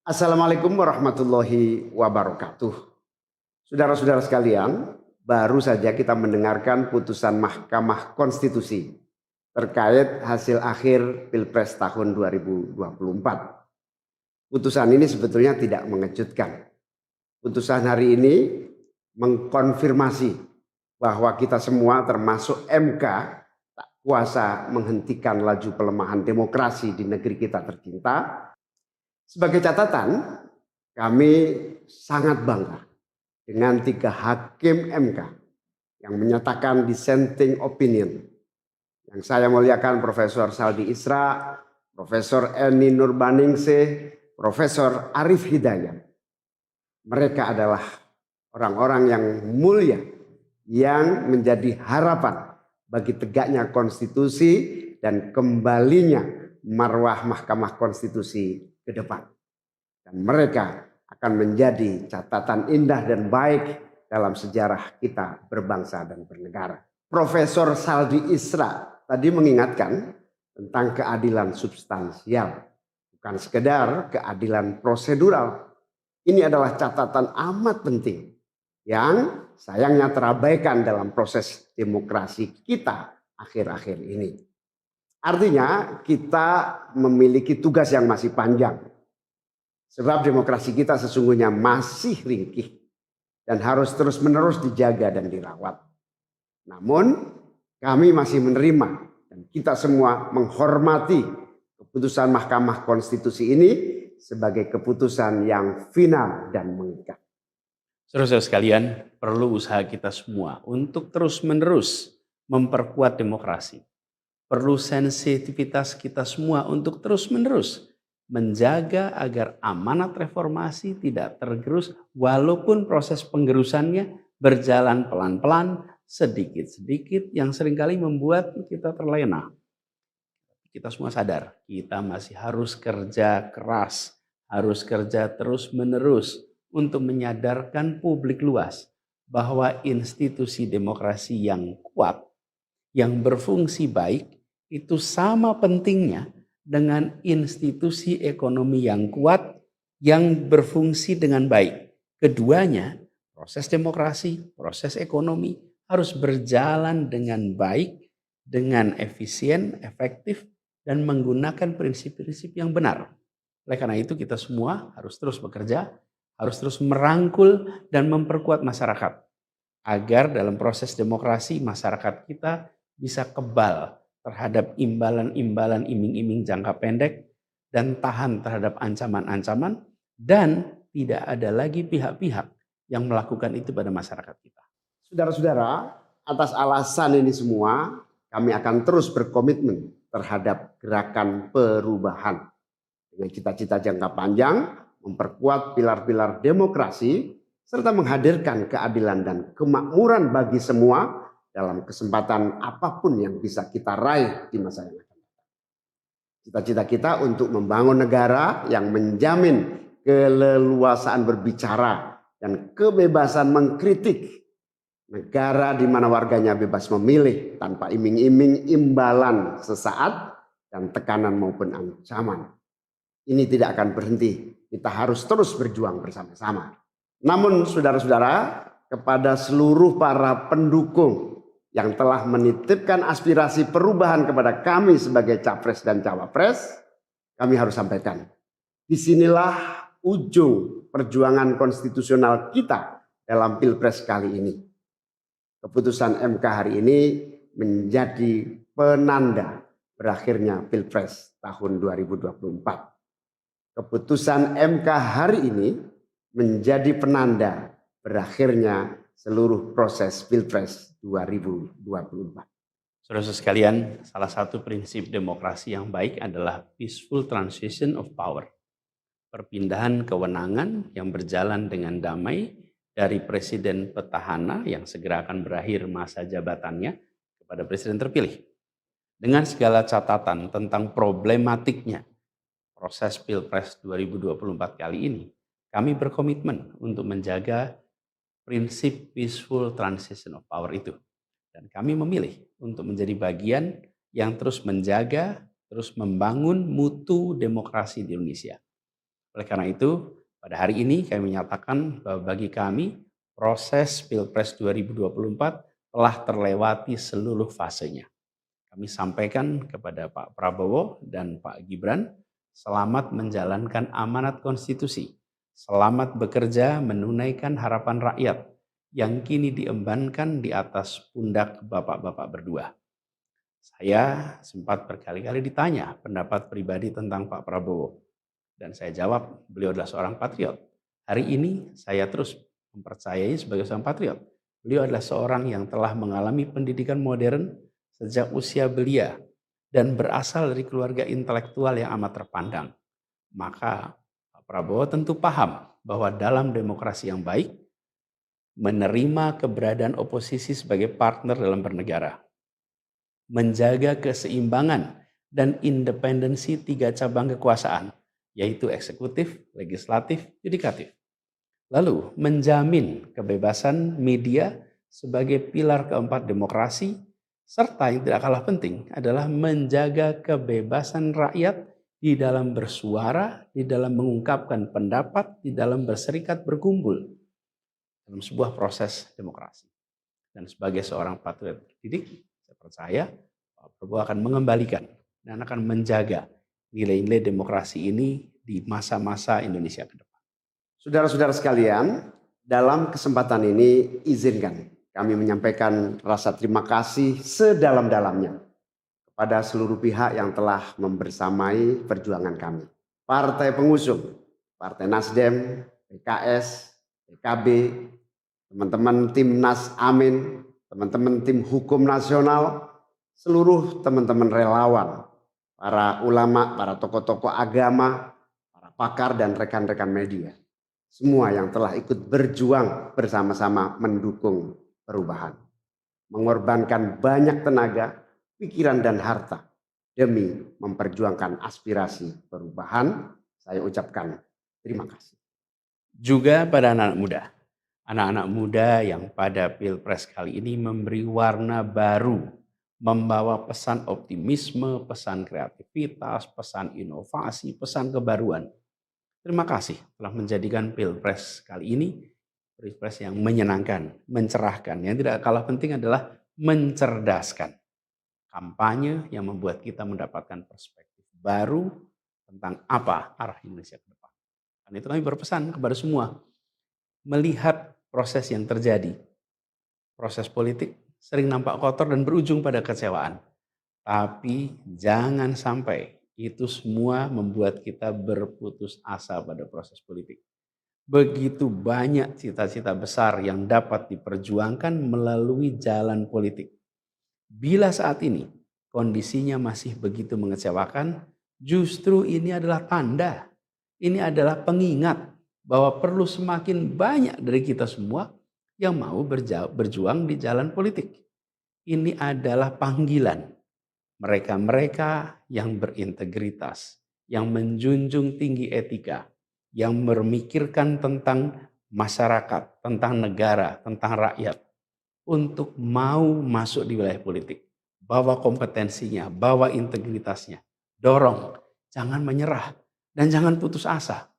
Assalamualaikum warahmatullahi wabarakatuh. Saudara-saudara sekalian, baru saja kita mendengarkan putusan Mahkamah Konstitusi terkait hasil akhir Pilpres tahun 2024. Putusan ini sebetulnya tidak mengejutkan. Putusan hari ini mengkonfirmasi bahwa kita semua termasuk MK tak kuasa menghentikan laju pelemahan demokrasi di negeri kita tercinta. Sebagai catatan, kami sangat bangga dengan 3 hakim MK yang menyatakan dissenting opinion. Yang saya muliakan Profesor Saldi Isra, Profesor Eni Nurbaningsih, Profesor Arif Hidayat. Mereka adalah orang-orang yang mulia yang menjadi harapan bagi tegaknya konstitusi dan kembalinya marwah Mahkamah Konstitusi ke depan. Dan mereka akan menjadi catatan indah dan baik dalam sejarah kita berbangsa dan bernegara. Profesor Saldi Isra tadi mengingatkan tentang keadilan substansial, bukan sekedar keadilan prosedural. Ini adalah catatan amat penting yang sayangnya terabaikan dalam proses demokrasi kita akhir-akhir ini. Artinya kita memiliki tugas yang masih panjang. Sebab demokrasi kita sesungguhnya masih ringkih dan harus terus-menerus dijaga dan dirawat. Namun kami masih menerima dan kita semua menghormati keputusan Mahkamah Konstitusi ini sebagai keputusan yang final dan mengikat. Saudara-saudara sekalian, perlu usaha kita semua untuk terus-menerus memperkuat demokrasi. Perlu sensitivitas kita semua untuk terus-menerus menjaga agar amanat reformasi tidak tergerus walaupun proses penggerusannya berjalan pelan-pelan, sedikit-sedikit yang seringkali membuat kita terlena. Kita semua sadar, kita masih harus kerja keras, harus kerja terus-menerus untuk menyadarkan publik luas bahwa institusi demokrasi yang kuat, yang berfungsi baik, itu sama pentingnya dengan institusi ekonomi yang kuat, yang berfungsi dengan baik. Keduanya, proses demokrasi, proses ekonomi harus berjalan dengan baik, dengan efisien, efektif, dan menggunakan prinsip-prinsip yang benar. Oleh karena itu kita semua harus terus bekerja, harus terus merangkul dan memperkuat masyarakat. Agar dalam proses demokrasi masyarakat kita bisa kebal terhadap imbalan-imbalan iming-iming jangka pendek dan tahan terhadap ancaman-ancaman dan tidak ada lagi pihak-pihak yang melakukan itu pada masyarakat kita. Saudara-saudara, atas alasan ini semua kami akan terus berkomitmen terhadap gerakan perubahan dengan cita-cita jangka panjang, memperkuat pilar-pilar demokrasi, serta menghadirkan keadilan dan kemakmuran bagi semua dalam kesempatan apapun yang bisa kita raih di masa yang akan datang. Cita-cita kita untuk membangun negara yang menjamin keleluasaan berbicara dan kebebasan mengkritik. Negara di mana warganya bebas memilih tanpa iming-iming imbalan sesaat dan tekanan maupun ancaman. Ini tidak akan berhenti. Kita harus terus berjuang bersama-sama. Namun saudara-saudara, kepada seluruh para pendukung yang telah menitipkan aspirasi perubahan kepada kami sebagai capres dan cawapres, kami harus sampaikan. Disinilah ujung perjuangan konstitusional kita dalam Pilpres kali ini. Keputusan MK hari ini menjadi penanda berakhirnya Pilpres tahun 2024. Keputusan MK hari ini menjadi penanda berakhirnya seluruh proses Pilpres 2024. Saudara sekalian, salah satu prinsip demokrasi yang baik adalah peaceful transition of power. Perpindahan kewenangan yang berjalan dengan damai dari presiden petahana yang segera akan berakhir masa jabatannya kepada presiden terpilih. Dengan segala catatan tentang problematiknya proses Pilpres 2024 kali ini, kami berkomitmen untuk menjaga prinsip peaceful transition of power itu. Dan kami memilih untuk menjadi bagian yang terus menjaga, terus membangun mutu demokrasi di Indonesia. Oleh karena itu, pada hari ini kami menyatakan bahwa bagi kami proses Pilpres 2024 telah terlewati seluruh fasenya. Kami sampaikan kepada Pak Prabowo dan Pak Gibran, selamat menjalankan amanat konstitusi, selamat bekerja menunaikan harapan rakyat yang kini diembankan di atas pundak bapak-bapak berdua. Saya sempat berkali-kali ditanya pendapat pribadi tentang Pak Prabowo. Dan saya jawab, beliau adalah seorang patriot. Hari ini saya terus mempercayai sebagai seorang patriot. Beliau adalah seorang yang telah mengalami pendidikan modern sejak usia belia dan berasal dari keluarga intelektual yang amat terpandang. Maka Pak Prabowo tentu paham bahwa dalam demokrasi yang baik, menerima keberadaan oposisi sebagai partner dalam bernegara, menjaga keseimbangan dan independensi 3 cabang kekuasaan, yaitu eksekutif, legislatif, yudikatif. Lalu menjamin kebebasan media sebagai pilar keempat demokrasi, serta yang tidak kalah penting adalah menjaga kebebasan rakyat di dalam bersuara, di dalam mengungkapkan pendapat, di dalam berserikat berkumpul dalam sebuah proses demokrasi. Dan sebagai seorang patriot terdidik, saya percaya Pak Prabowo akan mengembalikan dan akan menjaga nilai-nilai demokrasi ini di masa-masa Indonesia ke depan. Saudara-saudara sekalian, dalam kesempatan ini izinkan kami menyampaikan rasa terima kasih sedalam-dalamnya kepada seluruh pihak yang telah membersamai perjuangan kami. Partai pengusung, Partai Nasdem, PKS, PKB, teman-teman Timnas Amin, teman-teman tim hukum nasional, seluruh teman-teman relawan, para ulama, para tokoh-tokoh agama, para pakar dan rekan-rekan media. Semua yang telah ikut berjuang bersama-sama mendukung perubahan. Mengorbankan banyak tenaga, pikiran dan harta demi memperjuangkan aspirasi perubahan. Saya ucapkan terima kasih. Juga pada anak-anak muda. Anak-anak muda yang pada Pilpres kali ini memberi warna baru, membawa pesan optimisme, pesan kreativitas, pesan inovasi, pesan kebaruan. Terima kasih telah menjadikan Pilpres kali ini Pilpres yang menyenangkan, mencerahkan. Yang tidak kalah penting adalah mencerdaskan. Kampanye yang membuat kita mendapatkan perspektif baru tentang apa arah Indonesia ke depan. Dan itu kami berpesan kepada semua, melihat proses yang terjadi. Proses politik sering nampak kotor dan berujung pada kecewaan. Tapi jangan sampai itu semua membuat kita berputus asa pada proses politik. Begitu banyak cita-cita besar yang dapat diperjuangkan melalui jalan politik. Bila saat ini kondisinya masih begitu mengecewakan, justru ini adalah tanda, ini adalah pengingat bahwa perlu semakin banyak dari kita semua yang mau berjuang di jalan politik. Ini adalah panggilan mereka-mereka yang berintegritas, yang menjunjung tinggi etika, yang memikirkan tentang masyarakat, tentang negara, tentang rakyat, untuk mau masuk di wilayah politik. Bawa kompetensinya, bawa integritasnya, dorong, jangan menyerah, dan jangan putus asa.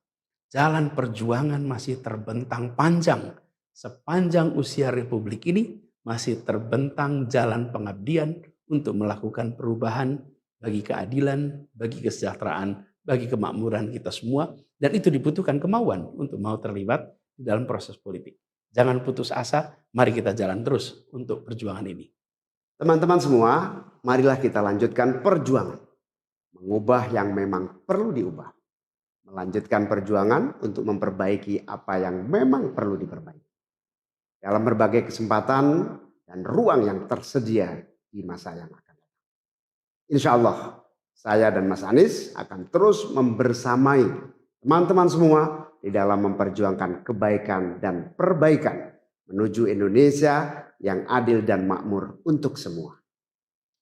Jalan perjuangan masih terbentang panjang. Sepanjang usia Republik ini masih terbentang jalan pengabdian untuk melakukan perubahan bagi keadilan, bagi kesejahteraan, bagi kemakmuran kita semua. Dan itu dibutuhkan kemauan untuk mau terlibat di dalam proses politik. Jangan putus asa, mari kita jalan terus untuk perjuangan ini. Teman-teman semua, marilah kita lanjutkan perjuangan. Mengubah yang memang perlu diubah. Melanjutkan perjuangan untuk memperbaiki apa yang memang perlu diperbaiki. Dalam berbagai kesempatan dan ruang yang tersedia di masa yang akan datang. Insya Allah, saya dan Mas Anies akan terus membersamai teman-teman semua di dalam memperjuangkan kebaikan dan perbaikan menuju Indonesia yang adil dan makmur untuk semua.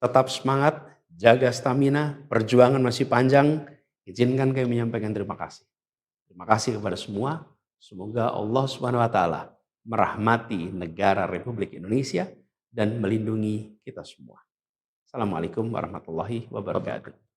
Tetap semangat, jaga stamina, perjuangan masih panjang. Izinkan kami menyampaikan terima kasih. Terima kasih kepada semua. Semoga Allah SWT merahmati negara Republik Indonesia dan melindungi kita semua. Assalamualaikum warahmatullahi wabarakatuh.